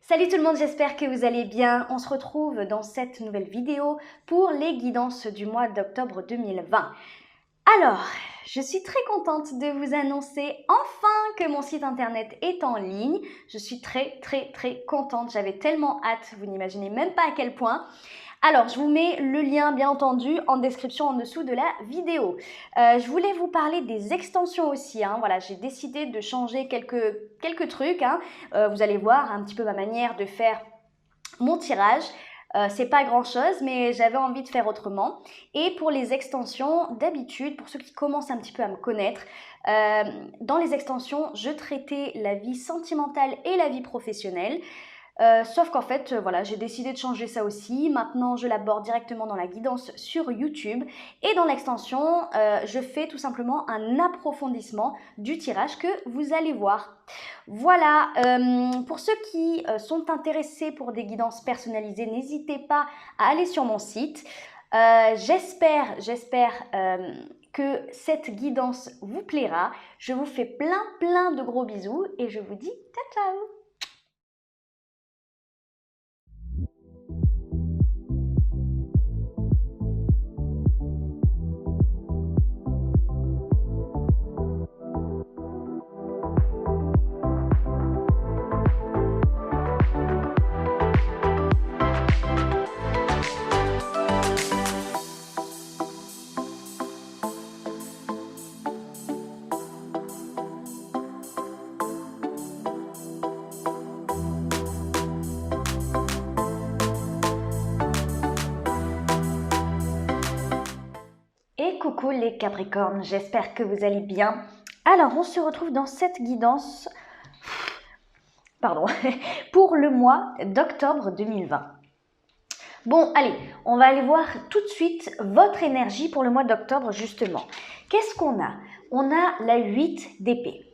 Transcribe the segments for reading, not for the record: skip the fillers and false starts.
Salut tout le monde, j'espère que vous allez bien. On se retrouve dans cette nouvelle vidéo pour les guidances du mois d'octobre 2020. Alors, je suis très contente de vous annoncer enfin que mon site internet est en ligne. Je suis très contente, j'avais tellement hâte, vous n'imaginez même pas à quel point. Alors, je vous mets le lien, bien entendu, en description en dessous de la vidéo. Je voulais vous parler des extensions aussi. Voilà, j'ai décidé de changer quelques trucs. Vous allez voir un petit peu ma manière de faire mon tirage. C'est pas grand chose, mais j'avais envie de faire autrement. Et pour les extensions, d'habitude, pour ceux qui commencent un petit peu à me connaître, dans les extensions, je traitais la vie sentimentale et la vie professionnelle. Sauf qu'en fait, voilà, j'ai décidé de changer ça aussi. Maintenant, je l'aborde directement dans la guidance sur YouTube. Et dans l'extension, je fais tout simplement un approfondissement du tirage que vous allez voir. Voilà, pour ceux qui sont intéressés pour des guidances personnalisées, n'hésitez pas à aller sur mon site. J'espère que cette guidance vous plaira. Je vous fais plein de gros bisous et je vous dis ciao. Et coucou les Capricornes, j'espère que vous allez bien. Alors, on se retrouve dans cette guidance pour le mois d'octobre 2020. Bon, allez, on va aller voir tout de suite votre énergie pour le mois d'octobre justement. Qu'est-ce qu'on a? On a la 8 d'épée.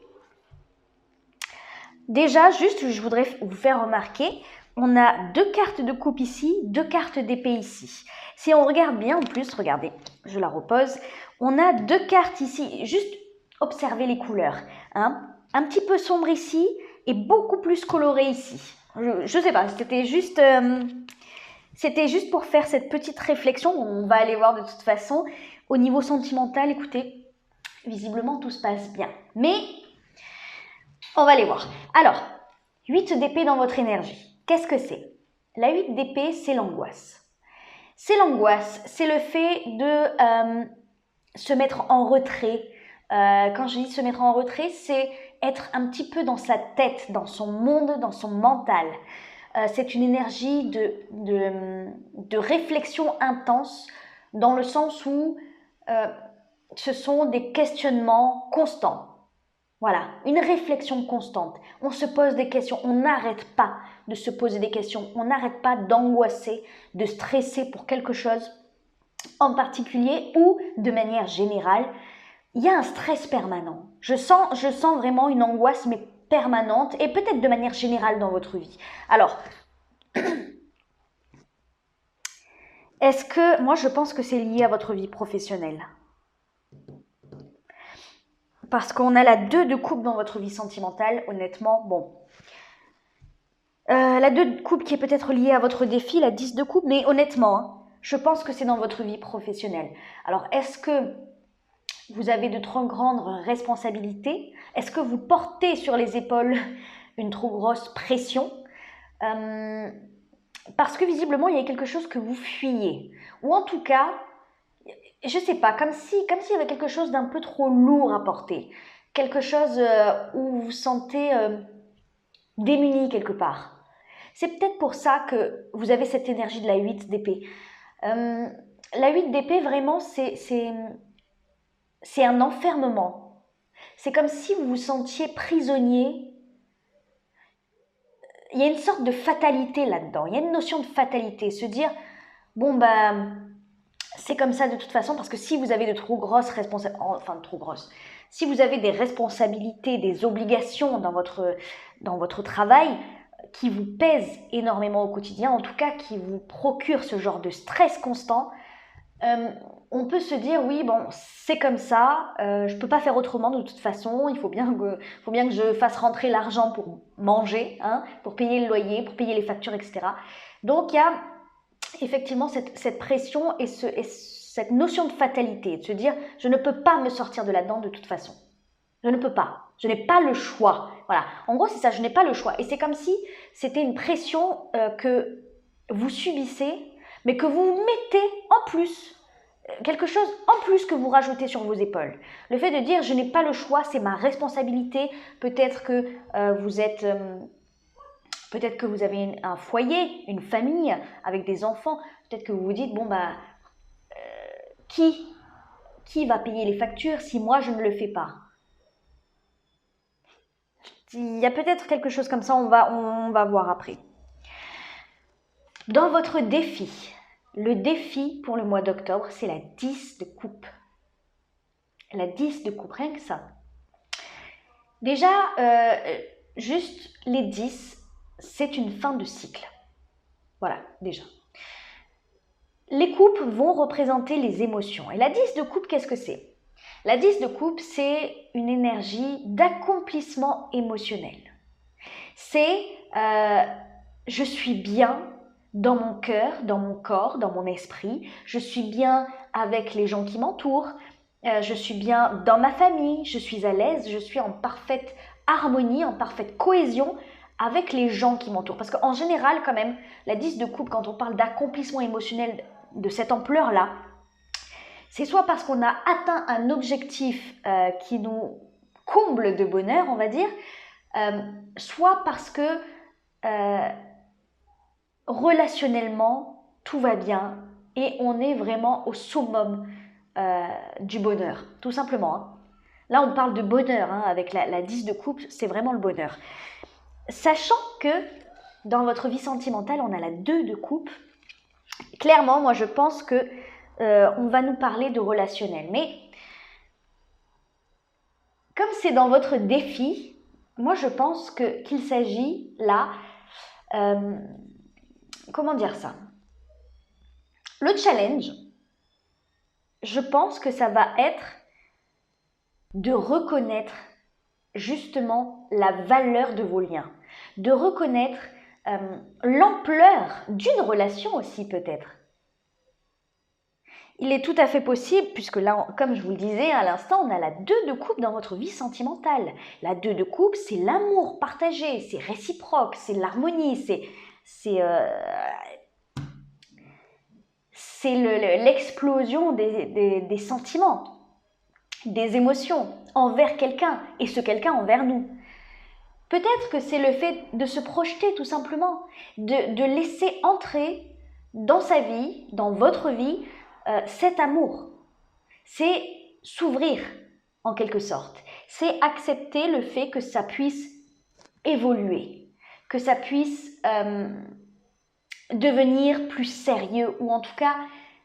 Déjà, juste, je voudrais vous faire remarquer, on a 2 cartes de coupe ici, 2 cartes d'épée ici. Si on regarde bien, en plus, regardez, je la repose, on a 2 cartes ici, juste observez les couleurs. Un petit peu sombre ici et beaucoup plus coloré ici. Je sais pas, c'était juste pour faire cette petite réflexion, on va aller voir de toute façon. Au niveau sentimental, écoutez, visiblement tout se passe bien. Mais on va aller voir. Alors, 8 d'épée dans votre énergie. Qu'est-ce que c'est? La 8 d'épée, c'est l'angoisse. C'est l'angoisse, c'est le fait de se mettre en retrait. Quand je dis se mettre en retrait, c'est être un petit peu dans sa tête, dans son monde, dans son mental. C'est une énergie de réflexion intense, dans le sens où ce sont des questionnements constants. Voilà, une réflexion constante. On se pose des questions, on n'arrête pas de se poser des questions, on n'arrête pas d'angoisser, de stresser pour quelque chose en particulier ou de manière générale. Il y a un stress permanent. Je sens vraiment une angoisse, mais permanente et peut-être de manière générale dans votre vie. Alors, est-ce que, moi je pense que c'est lié à votre vie professionnelle. Parce qu'on a la 2 de coupe dans votre vie sentimentale, honnêtement, bon. La 2 de coupe qui est peut-être liée à votre défi, la 10 de coupe, mais honnêtement, je pense que c'est dans votre vie professionnelle. Alors, est-ce que vous avez de trop grandes responsabilités? Est-ce que vous portez sur les épaules une trop grosse pression? Parce que visiblement, il y a quelque chose que vous fuyez. Ou en tout cas, je sais pas, comme s'il y avait quelque chose d'un peu trop lourd à porter. Quelque chose où vous vous sentez démuni quelque part. C'est peut-être pour ça que vous avez cette énergie de la 8 d'épée. La 8 d'épée, vraiment, c'est un enfermement. C'est comme si vous vous sentiez prisonnier. Il y a une sorte de fatalité là-dedans. Il y a une notion de fatalité. Se dire, bon, c'est comme ça de toute façon, parce que si vous avez de trop grosses responsabilités, enfin trop grosses, si vous avez des responsabilités, des obligations dans votre travail qui vous pèsent énormément au quotidien, en tout cas qui vous procurent ce genre de stress constant, on peut se dire, oui, bon, c'est comme ça, je ne peux pas faire autrement de toute façon, il faut bien que je fasse rentrer l'argent pour manger, hein, pour payer le loyer, pour payer les factures, etc. Donc, il y a effectivement cette pression et cette notion de fatalité, de se dire, je ne peux pas me sortir de là-dedans de toute façon. Je ne peux pas. Je n'ai pas le choix. Voilà. En gros, c'est ça, je n'ai pas le choix. Et c'est comme si c'était une pression que vous subissez, mais que vous mettez en plus, quelque chose en plus que vous rajoutez sur vos épaules. Le fait de dire, je n'ai pas le choix, c'est ma responsabilité. Peut-être que peut-être que vous avez un foyer, une famille avec des enfants. Peut-être que vous vous dites, bon, bah, qui va payer les factures si moi je ne le fais pas? Il y a peut-être quelque chose comme ça, on va voir après. Dans votre défi, le défi pour le mois d'octobre, c'est la 10 de coupe. La 10 de coupe, rien que ça. Déjà, juste les 10, c'est une fin de cycle. Voilà, déjà. Les coupes vont représenter les émotions. Et la 10 de coupe, qu'est-ce que c'est? La 10 de coupe, c'est une énergie d'accomplissement émotionnel. C'est je suis bien dans mon cœur, dans mon corps, dans mon esprit. Je suis bien avec les gens qui m'entourent. Je suis bien dans ma famille. Je suis à l'aise. Je suis en parfaite harmonie, en parfaite cohésion avec les gens qui m'entourent. Parce qu'en général, quand même, la 10 de coupe, quand on parle d'accomplissement émotionnel de cette ampleur-là, c'est soit parce qu'on a atteint un objectif qui nous comble de bonheur, on va dire, soit parce que relationnellement, tout va bien et on est vraiment au summum du bonheur, tout simplement. Hein. Là, on parle de bonheur, hein, avec la 10 de coupe, c'est vraiment le bonheur. Sachant que dans votre vie sentimentale, on a la 2 de coupe, clairement, moi je pense que on va nous parler de relationnel. Mais comme c'est dans votre défi, moi je pense qu'il s'agit là, comment dire ça? Le challenge, je pense que ça va être de reconnaître justement la valeur de vos liens, de reconnaître l'ampleur d'une relation aussi peut-être. Il est tout à fait possible, puisque là, comme je vous le disais à l'instant, on a la 2 de coupe dans votre vie sentimentale. La 2 de coupe, c'est l'amour partagé, c'est réciproque, c'est l'harmonie, c'est l'explosion des sentiments, des émotions envers quelqu'un, et ce quelqu'un envers nous. Peut-être que c'est le fait de se projeter tout simplement, de laisser entrer dans sa vie, dans votre vie, cet amour. C'est s'ouvrir en quelque sorte. C'est accepter le fait que ça puisse évoluer, que ça puisse devenir plus sérieux ou en tout cas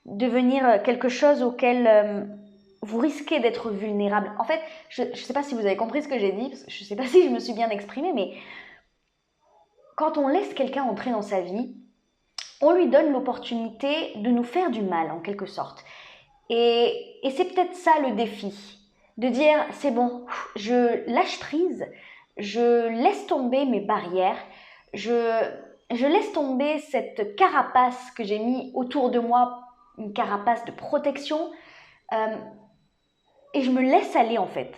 devenir quelque chose auquel vous risquez d'être vulnérable. En fait, je ne sais pas si vous avez compris ce que j'ai dit, parce que je ne sais pas si je me suis bien exprimée, mais quand on laisse quelqu'un entrer dans sa vie, on lui donne l'opportunité de nous faire du mal en quelque sorte. Et c'est peut-être ça le défi, de dire c'est bon, je lâche prise, je laisse tomber mes barrières, je laisse tomber cette carapace que j'ai mis autour de moi, une carapace de protection, et je me laisse aller en fait.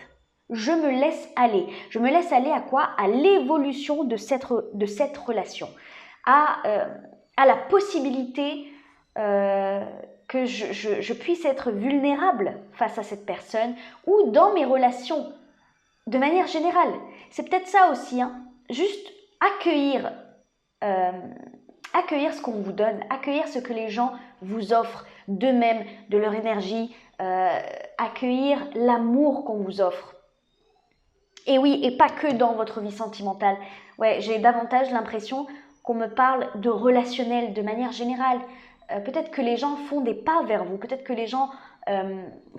Je me laisse aller. Je me laisse aller à quoi? À l'évolution de cette relation, à la possibilité que je puisse être vulnérable face à cette personne ou dans mes relations de manière générale. C'est peut-être ça aussi, hein. Juste accueillir ce qu'on vous donne, accueillir ce que les gens vous offrent d'eux-mêmes, de leur énergie, accueillir l'amour qu'on vous offre. Et oui, et pas que dans votre vie sentimentale. Ouais, j'ai davantage l'impression qu'on me parle de relationnel de manière générale. Peut-être que les gens font des pas vers vous. Peut-être que les gens,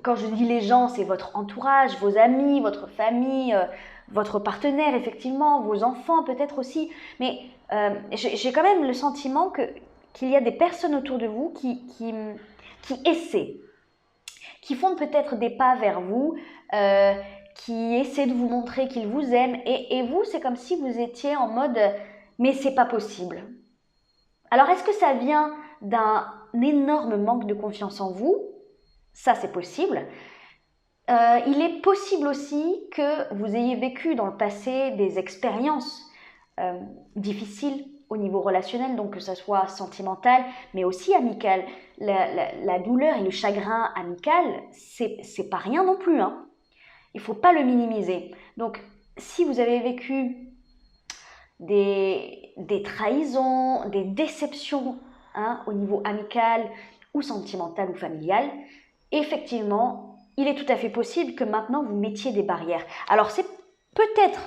quand je dis les gens, c'est votre entourage, vos amis, votre famille, votre partenaire, effectivement, vos enfants peut-être aussi. Mais j'ai quand même le sentiment qu'il y a des personnes autour de vous qui essaient qui font peut-être des pas vers vous, qui essaient de vous montrer qu'ils vous aiment, et vous, c'est comme si vous étiez en mode « mais c'est pas possible ». Alors, est-ce que ça vient d'un énorme manque de confiance en vous? Ça, c'est possible. Il est possible aussi que vous ayez vécu dans le passé des expériences difficiles au niveau relationnel, donc que ce soit sentimental, mais aussi amical. La douleur et le chagrin amical, c'est pas rien non plus, hein. Il ne faut pas le minimiser. Donc, si vous avez vécu des trahisons, des déceptions, hein, au niveau amical ou sentimental ou familial, effectivement, il est tout à fait possible que maintenant vous mettiez des barrières. Alors c'est peut-être,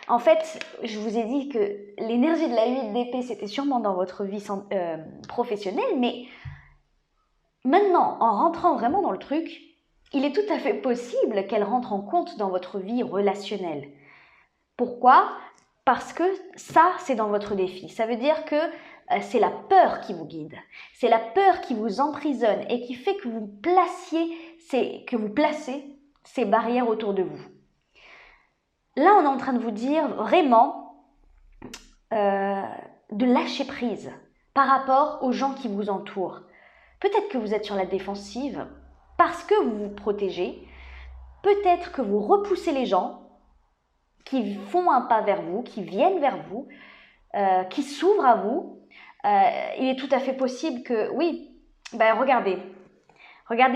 en fait, je vous ai dit que l'énergie de la 8 d'épée, c'était sûrement dans votre vie professionnelle, mais maintenant, en rentrant vraiment dans le truc, il est tout à fait possible qu'elle rentre en compte dans votre vie relationnelle. Pourquoi ? Parce que ça, c'est dans votre défi. Ça veut dire que c'est la peur qui vous guide. C'est la peur qui vous emprisonne et qui fait que vous placez ces barrières autour de vous. Là, on est en train de vous dire vraiment de lâcher prise par rapport aux gens qui vous entourent. Peut-être que vous êtes sur la défensive parce que vous vous protégez. Peut-être que vous repoussez les gens qui font un pas vers vous, qui viennent vers vous, qui s'ouvrent à vous. Il est tout à fait possible que, oui, ben regardez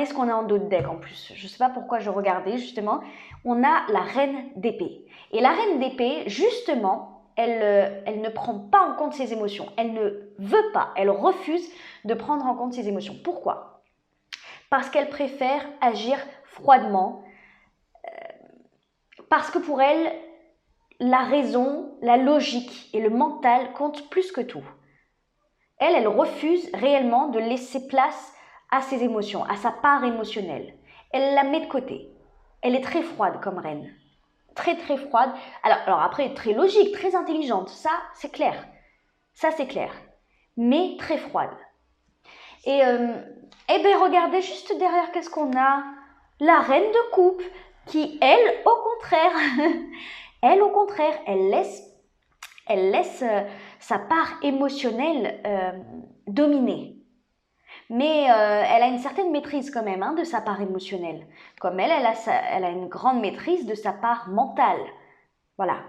ce qu'on a en dos de deck en plus. Je ne sais pas pourquoi je regardais justement. On a la reine d'épée. Et la reine d'épée, justement, elle ne prend pas en compte ses émotions. Elle ne veut pas, elle refuse de prendre en compte ses émotions. Pourquoi ? Parce qu'elle préfère agir froidement. Parce que pour elle, la raison, la logique et le mental comptent plus que tout. Elle refuse réellement de laisser place à ses émotions, à sa part émotionnelle. Elle la met de côté. Elle est très froide comme reine. Très très froide. Alors après, très logique, très intelligente. Ça, c'est clair. Ça, c'est clair. Mais très froide. Et bien, regardez juste derrière, qu'est-ce qu'on a ? La reine de coupe, qui, elle, au contraire, elle laisse sa part émotionnelle dominer. Mais elle a une certaine maîtrise quand même, hein, de sa part émotionnelle. Comme elle a une grande maîtrise de sa part mentale. Voilà.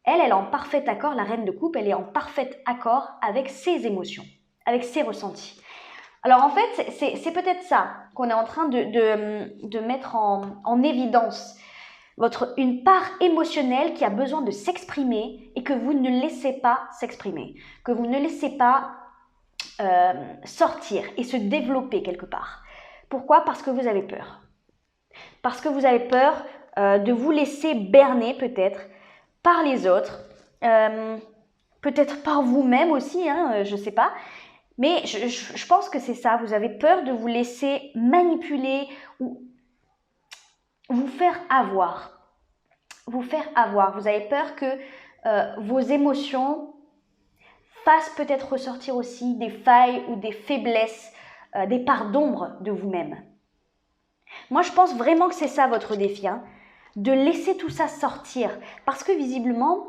Elle est en parfait accord, la reine de coupe, elle est en parfait accord avec ses émotions, avec ses ressentis. Alors en fait, c'est peut-être ça qu'on est en train de mettre en évidence. Une part émotionnelle qui a besoin de s'exprimer et que vous ne laissez pas s'exprimer, que vous ne laissez pas sortir et se développer quelque part. Pourquoi ? Parce que vous avez peur. Parce que vous avez peur de vous laisser berner peut-être par les autres, peut-être par vous-même aussi, hein, je ne sais pas. Mais je pense que c'est ça, vous avez peur de vous laisser manipuler ou vous faire avoir. Vous faire avoir. Vous avez peur que vos émotions fassent peut-être ressortir aussi des failles ou des faiblesses, des parts d'ombre de vous-même. Moi, je pense vraiment que c'est ça votre défi, hein, de laisser tout ça sortir. Parce que visiblement,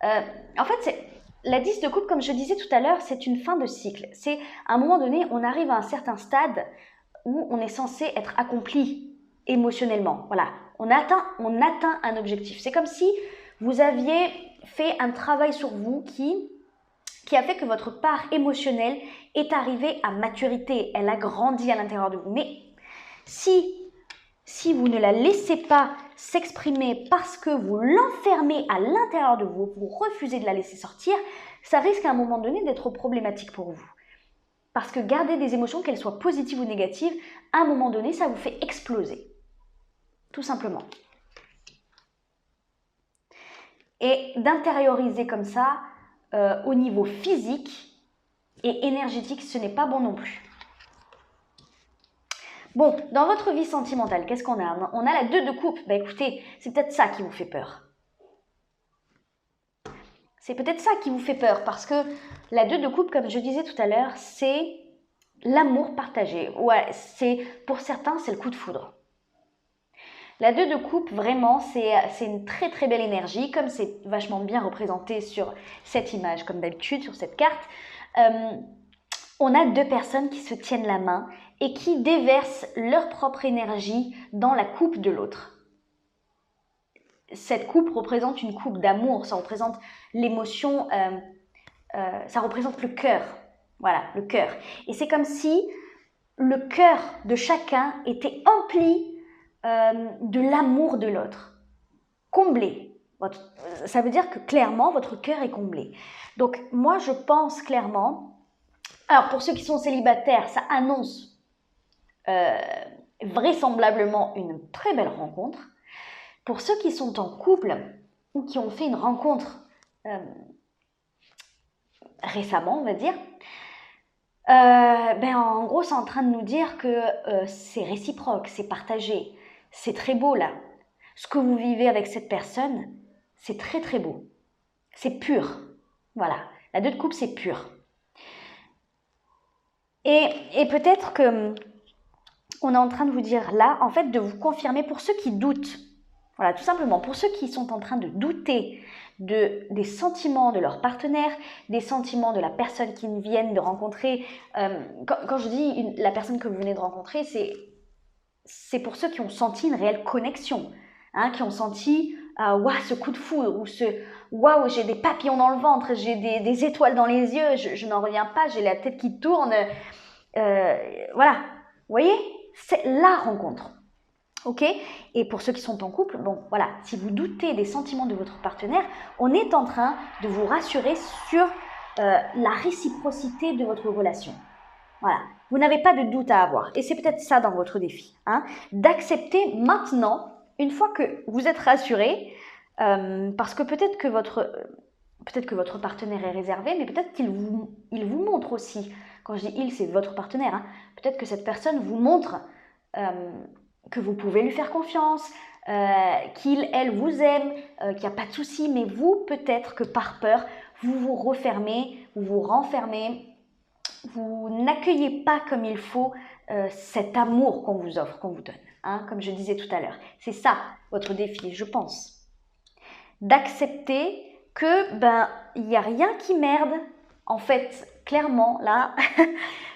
en fait, la 10 de coupe, comme je disais tout à l'heure, c'est une fin de cycle. C'est à un moment donné, on arrive à un certain stade où on est censé être accompli émotionnellement. Voilà, on atteint un objectif. C'est comme si vous aviez fait un travail sur vous qui a fait que votre part émotionnelle est arrivée à maturité. Elle a grandi à l'intérieur de vous. Mais si vous ne la laissez pas s'exprimer parce que vous l'enfermez à l'intérieur de vous, vous refusez de la laisser sortir, ça risque à un moment donné d'être problématique pour vous. Parce que garder des émotions, qu'elles soient positives ou négatives, à un moment donné, ça vous fait exploser. Tout simplement. Et d'intérioriser comme ça, au niveau physique et énergétique, ce n'est pas bon non plus. Bon, dans votre vie sentimentale, qu'est-ce qu'on a ? On a la 2 de coupe. Ben écoutez, c'est peut-être ça qui vous fait peur. C'est peut-être ça qui vous fait peur parce que la 2 de coupe, comme je disais tout à l'heure, c'est l'amour partagé. Ouais, pour certains, c'est le coup de foudre. La 2 de coupe, vraiment, c'est une très très belle énergie, comme c'est vachement bien représenté sur cette image, comme d'habitude, sur cette carte. On a 2 personnes qui se tiennent la main et qui déversent leur propre énergie dans la coupe de l'autre. Cette coupe représente une coupe d'amour, ça représente l'émotion, ça représente le cœur. Voilà, le cœur. Et c'est comme si le cœur de chacun était empli de l'amour de l'autre, comblé. Ça veut dire que clairement, votre cœur est comblé. Donc, moi, je pense clairement... Alors, pour ceux qui sont célibataires, ça annonce vraisemblablement une très belle rencontre. Pour ceux qui sont en couple ou qui ont fait une rencontre récemment, on va dire, en gros, c'est en train de nous dire que c'est réciproque, c'est partagé. C'est très beau là. Ce que vous vivez avec cette personne, c'est très très beau. C'est pur. Voilà. La 2 de coupe, c'est pur. Et peut-être que on est en train de vous dire là, en fait, de vous confirmer pour ceux qui doutent. Voilà, tout simplement, pour ceux qui sont en train de douter des sentiments de leur partenaire, des sentiments de la personne qu'ils viennent de rencontrer. Quand je dis la personne que vous venez de rencontrer, c'est pour ceux qui ont senti une réelle connexion, hein, qui ont senti ce coup de foudre, ou waouh, j'ai des papillons dans le ventre, j'ai des étoiles dans les yeux, je n'en reviens pas, j'ai la tête qui tourne. Voilà, vous voyez, c'est la rencontre. Ok? Et pour ceux qui sont en couple, bon, voilà, si vous doutez des sentiments de votre partenaire, on est en train de vous rassurer sur la réciprocité de votre relation. Voilà, vous n'avez pas de doute à avoir. Et c'est peut-être ça dans votre défi, hein, d'accepter maintenant, une fois que vous êtes rassuré, parce que peut-être que votre partenaire est réservé, mais peut-être qu'il vous montre aussi. Quand je dis il, c'est votre partenaire, hein, peut-être que cette personne vous montre que vous pouvez lui faire confiance, elle vous aime, qu'il n'y a pas de souci, mais vous, peut-être que par peur, vous vous refermez, vous vous renfermez, vous n'accueillez pas comme il faut cet amour qu'on vous offre, qu'on vous donne, hein, comme je disais tout à l'heure. C'est ça votre défi, je pense. D'accepter que il n'y a rien qui merde. En fait, clairement, là,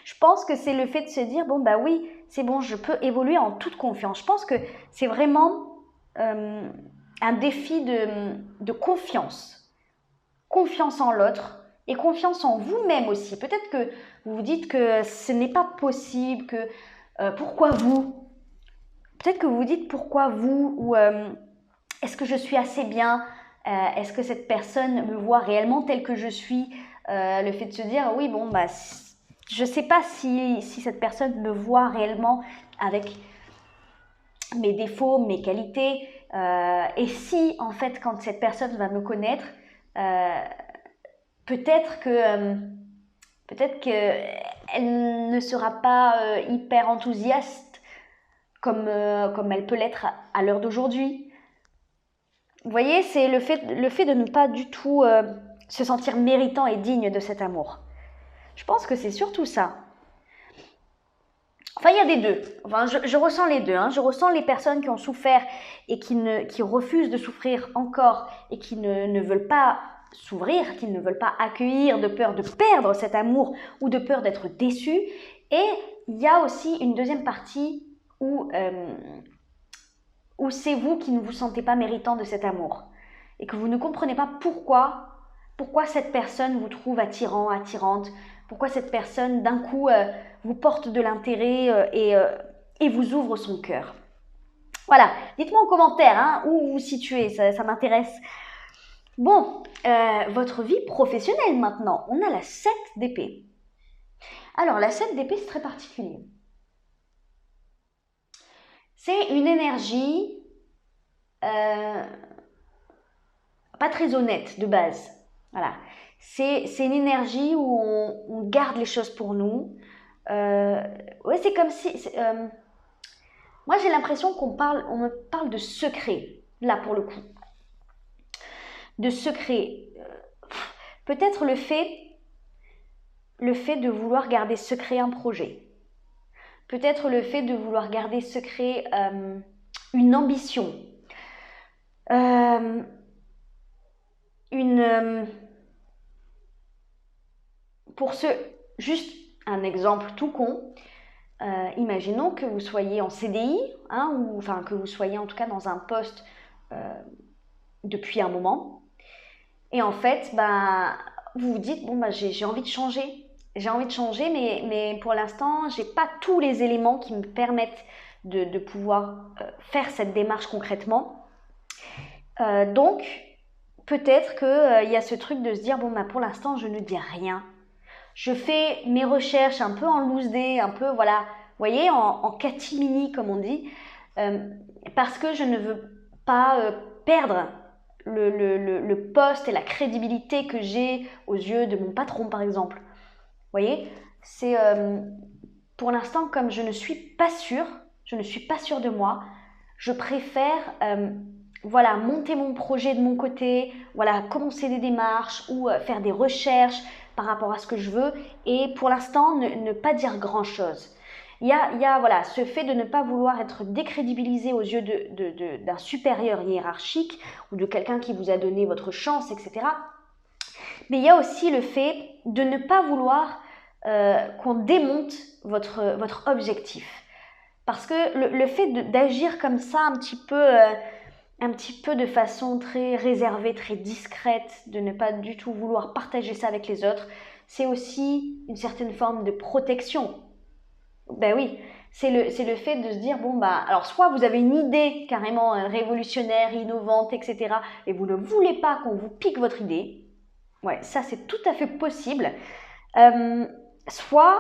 je pense que c'est le fait de se dire, oui, c'est bon, je peux évoluer en toute confiance. Je pense que c'est vraiment un défi de confiance. Confiance en l'autre et confiance en vous-même aussi. Peut-être que vous vous dites que ce n'est pas possible, que pourquoi vous? Peut-être que vous vous dites pourquoi vous, ou est-ce que je suis assez bien? Est-ce que cette personne me voit réellement telle que je suis? Le fait de se dire, oui, je ne sais pas si cette personne me voit réellement avec mes défauts, mes qualités. Et si, en fait, quand cette personne va me connaître, peut-être qu'elle ne sera pas hyper enthousiaste comme elle peut l'être à l'heure d'aujourd'hui. Vous voyez, c'est le fait de ne pas du tout se sentir méritant et digne de cet amour. Je pense que c'est surtout ça. Enfin, il y a des deux. Enfin, je ressens les deux. Hein. Je ressens les personnes qui ont souffert et qui refusent de souffrir encore et qui ne veulent pas s'ouvrir, qui ne veulent pas accueillir de peur de perdre cet amour ou de peur d'être déçus. Et il y a aussi une deuxième partie où c'est vous qui ne vous sentez pas méritant de cet amour et que vous ne comprenez pas pourquoi cette personne vous trouve attirant, attirante, pourquoi cette personne d'un coup vous porte de l'intérêt et vous ouvre son cœur. Voilà, dites-moi en commentaire hein, où vous vous situez, ça m'intéresse. Bon, votre vie professionnelle maintenant, on a la 7 d'épée. Alors la 7 d'épée, c'est très particulier. C'est une énergie pas très honnête de base. Voilà. C'est une énergie où on garde les choses pour nous. Ouais, c'est comme si... moi, j'ai l'impression on me parle de secret, là, pour le coup. De secret. Peut-être le fait de vouloir garder secret un projet. peut-être le fait de vouloir garder secret une ambition, pour juste un exemple tout con, imaginons que vous soyez en CDI, hein, ou enfin que vous soyez en tout cas dans un poste depuis un moment, et en fait, vous vous dites, bon, j'ai envie de changer. J'ai envie de changer, mais pour l'instant, j'ai pas tous les éléments qui me permettent de pouvoir faire cette démarche concrètement. Donc, peut-être qu'il y a ce truc de se dire, bon, pour l'instant, je ne dis rien. Je fais mes recherches un peu en loose day, un peu, voilà, vous voyez, en catimini, comme on dit, parce que je ne veux pas perdre le poste et la crédibilité que j'ai aux yeux de mon patron, par exemple. Vous voyez, c'est pour l'instant, comme je ne suis pas sûre de moi, je préfère voilà, monter mon projet de mon côté, voilà, commencer des démarches ou faire des recherches par rapport à ce que je veux et pour l'instant ne pas dire grand-chose. Il y a voilà, ce fait de ne pas vouloir être décrédibilisé aux yeux d'un supérieur hiérarchique ou de quelqu'un qui vous a donné votre chance, etc. Mais il y a aussi le fait de ne pas vouloir qu'on démonte votre objectif. Parce que le fait d'agir comme ça un petit peu de façon très réservée, très discrète, de ne pas du tout vouloir partager ça avec les autres, c'est aussi une certaine forme de protection. Ben oui, c'est le fait de se dire, alors soit vous avez une idée carrément révolutionnaire, innovante, etc. et vous ne voulez pas qu'on vous pique votre idée. Ouais, ça c'est tout à fait possible. Soit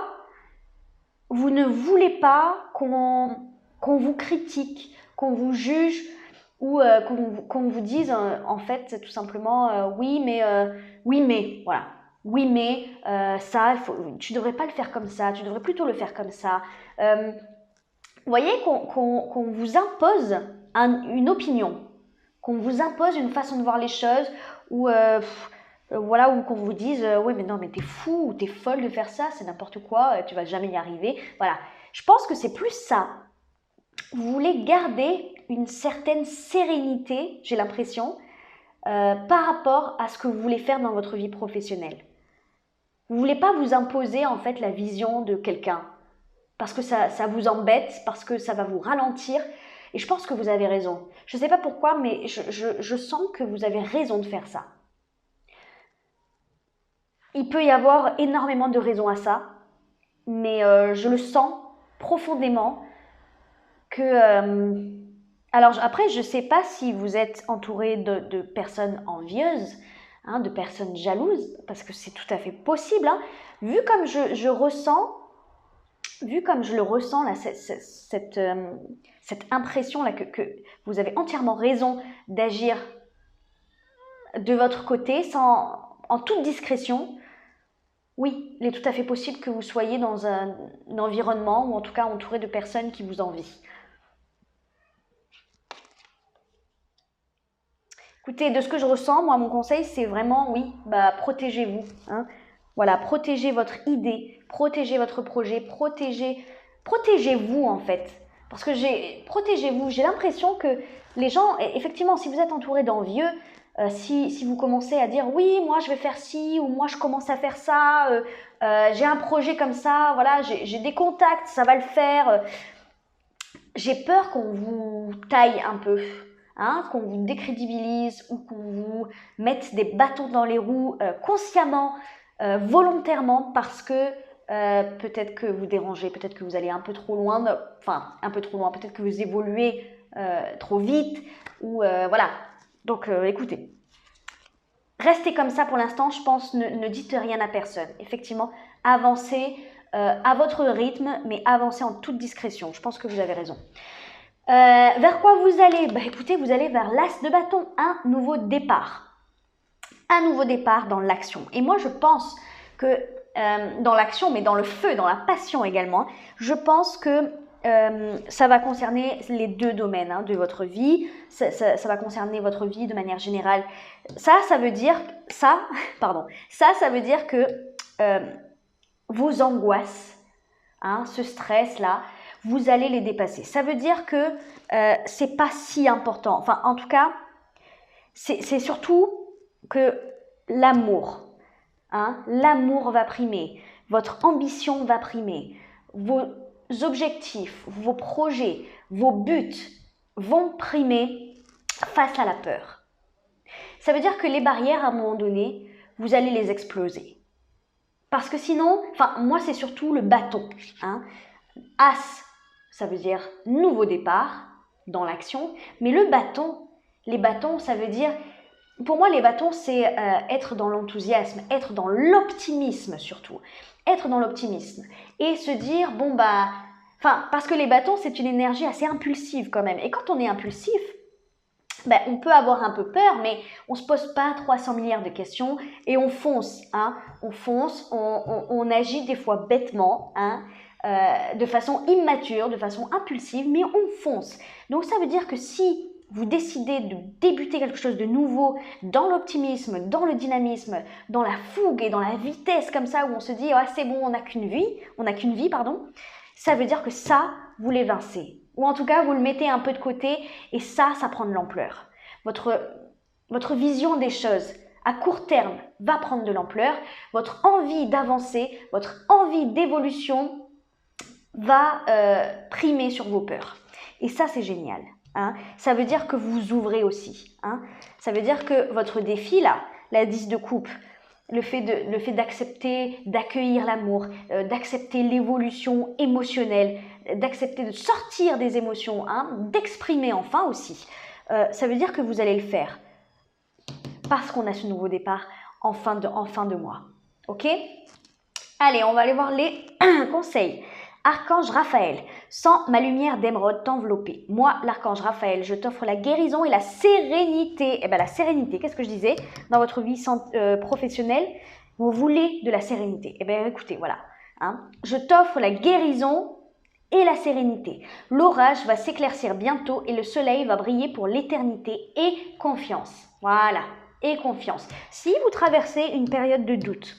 vous ne voulez pas qu'on vous critique, qu'on vous juge ou qu'on vous dise en fait tout simplement oui mais voilà. Oui mais ça, tu devrais pas le faire comme ça, tu devrais plutôt le faire comme ça. Vous voyez qu'on vous impose une opinion, qu'on vous impose une façon de voir les choses ou voilà, ou qu'on vous dise oui mais non mais t'es fou ou t'es folle de faire ça, c'est n'importe quoi, tu vas jamais y arriver. Voilà, je pense que c'est plus ça. Vous voulez garder une certaine sérénité, j'ai l'impression, par rapport à ce que vous voulez faire dans votre vie professionnelle. Vous voulez pas vous imposer en fait la vision de quelqu'un parce que ça vous embête, parce que ça va vous ralentir. Et je pense que vous avez raison. Je ne sais pas pourquoi, mais je sens que vous avez raison de faire ça. Il peut y avoir énormément de raisons à ça, mais je le sens profondément que... alors après, je ne sais pas si vous êtes entouré de personnes envieuses, hein, de personnes jalouses, parce que c'est tout à fait possible. Hein. Vu comme je ressens, vu comme je le ressens, là, cette impression là que vous avez entièrement raison d'agir de votre côté, en toute discrétion, oui, il est tout à fait possible que vous soyez dans un environnement ou en tout cas entouré de personnes qui vous envient. Écoutez, de ce que je ressens, moi, mon conseil, c'est vraiment, oui, protégez-vous. Hein. Voilà, protégez votre idée, protégez votre projet, protégez-vous en fait. Parce que protégez-vous. J'ai l'impression que les gens, effectivement, si vous êtes entouré d'envieux, si vous commencez à dire oui, moi je vais faire ci ou moi je commence à faire ça, j'ai un projet comme ça, voilà, j'ai des contacts, ça va le faire. J'ai peur qu'on vous taille un peu. Hein, qu'on vous décrédibilise ou qu'on vous mette des bâtons dans les roues consciemment, volontairement, parce que peut-être que vous dérangez, peut-être que vous allez un peu trop loin, peut-être que vous évoluez trop vite, ou voilà. Donc écoutez, restez comme ça pour l'instant, je pense, ne dites rien à personne. Effectivement, avancez à votre rythme, mais avancez en toute discrétion. Je pense que vous avez raison. Vers quoi vous allez? Écoutez, vous allez vers l'as de bâton, un nouveau départ. Un nouveau départ dans l'action. Et moi, je pense que dans l'action, mais dans le feu, dans la passion également, je pense que ça va concerner les deux domaines de votre vie. Ça va concerner votre vie de manière générale. Ça veut dire que vos angoisses, ce stress-là, vous allez les dépasser. Ça veut dire que c'est pas si important. Enfin, en tout cas, c'est surtout que l'amour, hein, l'amour va primer, votre ambition va primer, vos objectifs, vos projets, vos buts vont primer face à la peur. Ça veut dire que les barrières, à un moment donné, vous allez les exploser. Parce que sinon, enfin, moi, c'est surtout le bâton. Hein. As, ça veut dire nouveau départ dans l'action. Mais le bâton, les bâtons, ça veut dire... Pour moi, les bâtons, c'est être dans l'enthousiasme, être dans l'optimisme surtout. Être dans l'optimisme. Et se dire, bon bah... Enfin, parce que les bâtons, c'est une énergie assez impulsive quand même. Et quand on est impulsif, ben, on peut avoir un peu peur, mais on ne se pose pas 300 milliards de questions et on fonce. Hein. On fonce, on agit des fois bêtement, hein, de façon immature, de façon impulsive, mais on fonce. Donc ça veut dire que si vous décidez de débuter quelque chose de nouveau dans l'optimisme, dans le dynamisme, dans la fougue et dans la vitesse comme ça, où on se dit ah, c'est bon, on n'a qu'une vie, pardon, ça veut dire que ça, vous l'évincez. Ou en tout cas, vous le mettez un peu de côté et ça prend de l'ampleur. Votre vision des choses à court terme va prendre de l'ampleur. Votre envie d'avancer, votre envie d'évolution va primer sur vos peurs. Et ça, c'est génial. Hein. Ça veut dire que vous ouvrez aussi. Hein. Ça veut dire que votre défi, là, la 10 de coupe, le fait d'accepter, d'accueillir l'amour, d'accepter l'évolution émotionnelle, d'accepter de sortir des émotions, hein, d'exprimer enfin aussi, ça veut dire que vous allez le faire parce qu'on a ce nouveau départ en fin de mois. Ok? Allez, on va aller voir les conseils. Archange Raphaël, sens ma lumière d'émeraude t'envelopper. Moi, l'archange Raphaël, je t'offre la guérison et la sérénité. Eh bien, la sérénité, qu'est-ce que je disais? Dans votre vie professionnelle, vous voulez de la sérénité. Eh bien, écoutez, voilà. Hein, je t'offre la guérison et la sérénité. L'orage va s'éclaircir bientôt et le soleil va briller pour l'éternité et confiance. Voilà, et confiance. Si vous traversez une période de doute,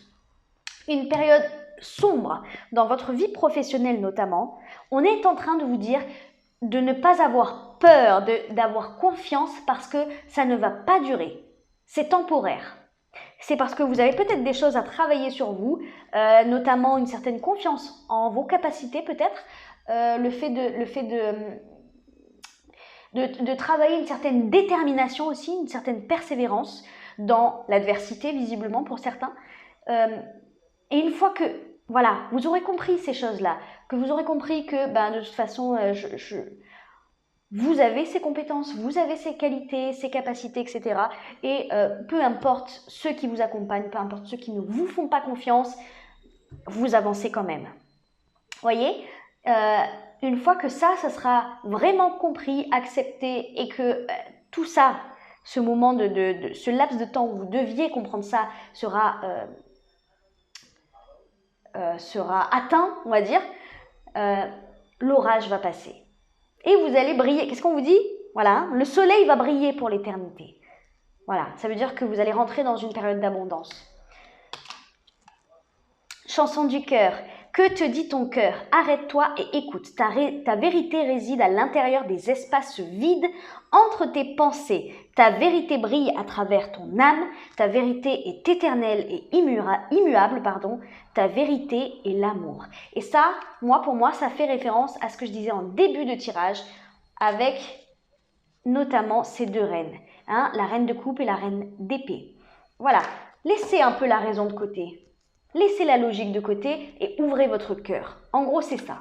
une période sombre dans votre vie professionnelle notamment, on est en train de vous dire de ne pas avoir peur, d'avoir confiance parce que ça ne va pas durer. C'est temporaire. C'est parce que vous avez peut-être des choses à travailler sur vous, notamment une certaine confiance en vos capacités peut-être, le fait de travailler une certaine détermination aussi, une certaine persévérance dans l'adversité visiblement pour certains. Et une fois que, voilà, vous aurez compris ces choses-là, que vous aurez compris que, ben, de toute façon, vous avez ces compétences, vous avez ces qualités, ces capacités, etc. Et peu importe ceux qui vous accompagnent, peu importe ceux qui ne vous font pas confiance, vous avancez quand même. Vous voyez, une fois que ça sera vraiment compris, accepté et que tout ça, ce moment ce laps de temps où vous deviez comprendre ça sera atteint, on va dire, l'orage va passer. Et vous allez briller. Qu'est-ce qu'on vous dit? Voilà, hein, le soleil va briller pour l'éternité. Voilà, ça veut dire que vous allez rentrer dans une période d'abondance. Chanson du cœur. Que te dit ton cœur? Arrête-toi et écoute. Ta vérité réside à l'intérieur des espaces vides entre tes pensées. Ta vérité brille à travers ton âme. Ta vérité est éternelle et immuable. Ta vérité est l'amour. Et ça, pour moi, ça fait référence à ce que je disais en début de tirage avec notamment ces deux reines. Hein, la reine de coupe et la reine d'épée. Voilà, laissez un peu la raison de côté. Laissez la logique de côté et ouvrez votre cœur. En gros, c'est ça.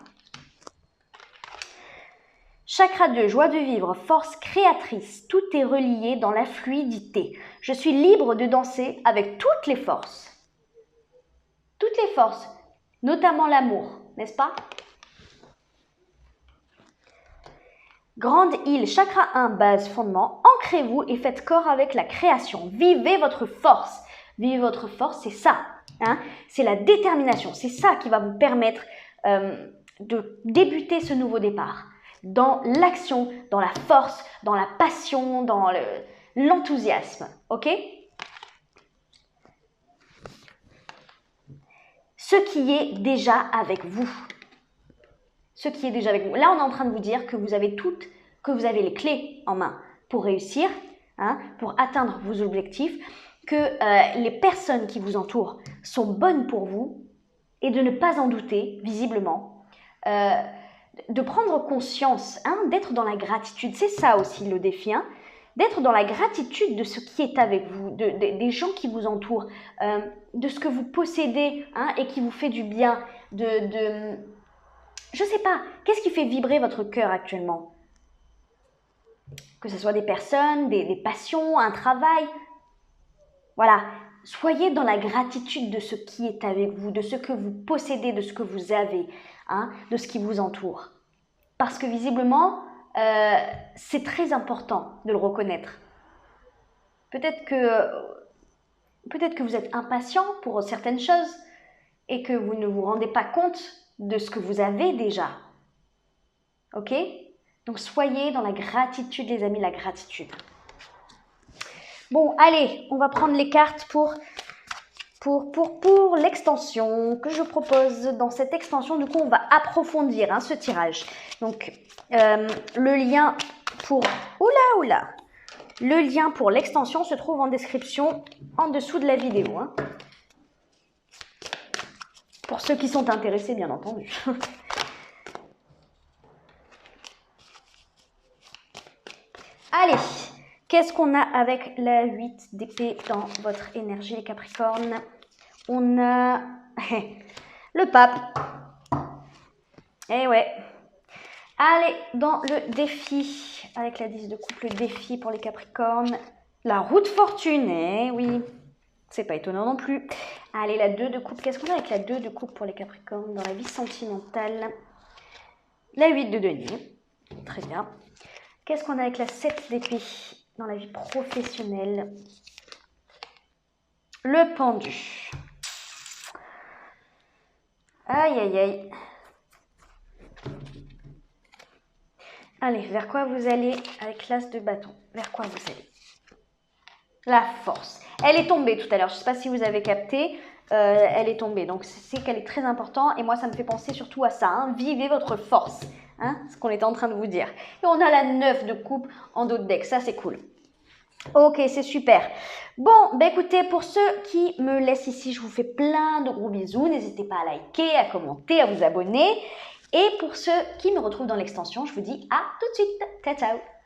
Chakra 2, joie de vivre, force créatrice. Tout est relié dans la fluidité. Je suis libre de danser avec toutes les forces. Toutes les forces, notamment l'amour, n'est-ce pas? Grande île, chakra 1, base, fondement. Ancrez-vous et faites corps avec la création. Vivez votre force. Vivez votre force, c'est ça. Hein, c'est la détermination, c'est ça qui va vous permettre de débuter ce nouveau départ. Dans l'action, dans la force, dans la passion, dans l'enthousiasme. Ok? Ce qui est déjà avec vous. ce qui est déjà avec vous. Là, on est en train de vous dire que vous avez les clés en main pour réussir, hein, pour atteindre vos objectifs, que les personnes qui vous entourent sont bonnes pour vous et de ne pas en douter, visiblement, de prendre conscience, hein, d'être dans la gratitude. C'est ça aussi le défi, hein, d'être dans la gratitude de ce qui est avec vous, des gens qui vous entourent, de ce que vous possédez, hein, et qui vous fait du bien, je sais pas, qu'est-ce qui fait vibrer votre cœur actuellement? Que ce soit des personnes, des passions, un travail. Voilà, soyez dans la gratitude de ce qui est avec vous, de ce que vous possédez, de ce que vous avez, hein, de ce qui vous entoure. Parce que visiblement, c'est très important de le reconnaître. Peut-être que vous êtes impatient pour certaines choses et que vous ne vous rendez pas compte de ce que vous avez déjà. Ok? Donc soyez dans la gratitude, les amis, la gratitude. Bon, allez, on va prendre les cartes pour l'extension que je propose. Dans cette extension, du coup, on va approfondir, hein, ce tirage. Donc, le lien pour... Oula. Le lien pour l'extension se trouve en description en dessous de la vidéo, hein. Pour ceux qui sont intéressés, bien entendu. Allez, qu'est-ce qu'on a avec la 8 d'épée dans votre énergie, les Capricornes? On a le pape. Eh ouais. Allez, dans le défi, avec la 10 de coupe, le défi pour les Capricornes. La roue de fortune, eh oui. C'est pas étonnant non plus. Allez, la 2 de coupe. Qu'est-ce qu'on a avec la 2 de coupe pour les Capricornes dans la vie sentimentale? La 8 de denier. Très bien. Qu'est-ce qu'on a avec la 7 d'épée dans la vie professionnelle? Le pendu. Aïe, aïe, aïe. Allez, vers quoi vous allez avec l'as de bâton? Vers quoi vous allez? La force. Elle est tombée tout à l'heure. Je ne sais pas si vous avez capté. Elle est tombée. Donc, c'est qu'elle est très importante. Et moi, ça me fait penser surtout à ça, hein. Vivez votre force. Hein, ce qu'on était en train de vous dire. Et on a la 9 de coupe en dos de deck. Ça, c'est cool. Ok, c'est super. Bon, bah écoutez, pour ceux qui me laissent ici, je vous fais plein de gros bisous. N'hésitez pas à liker, à commenter, à vous abonner. Et pour ceux qui me retrouvent dans l'extension, je vous dis à tout de suite. Ciao, ciao.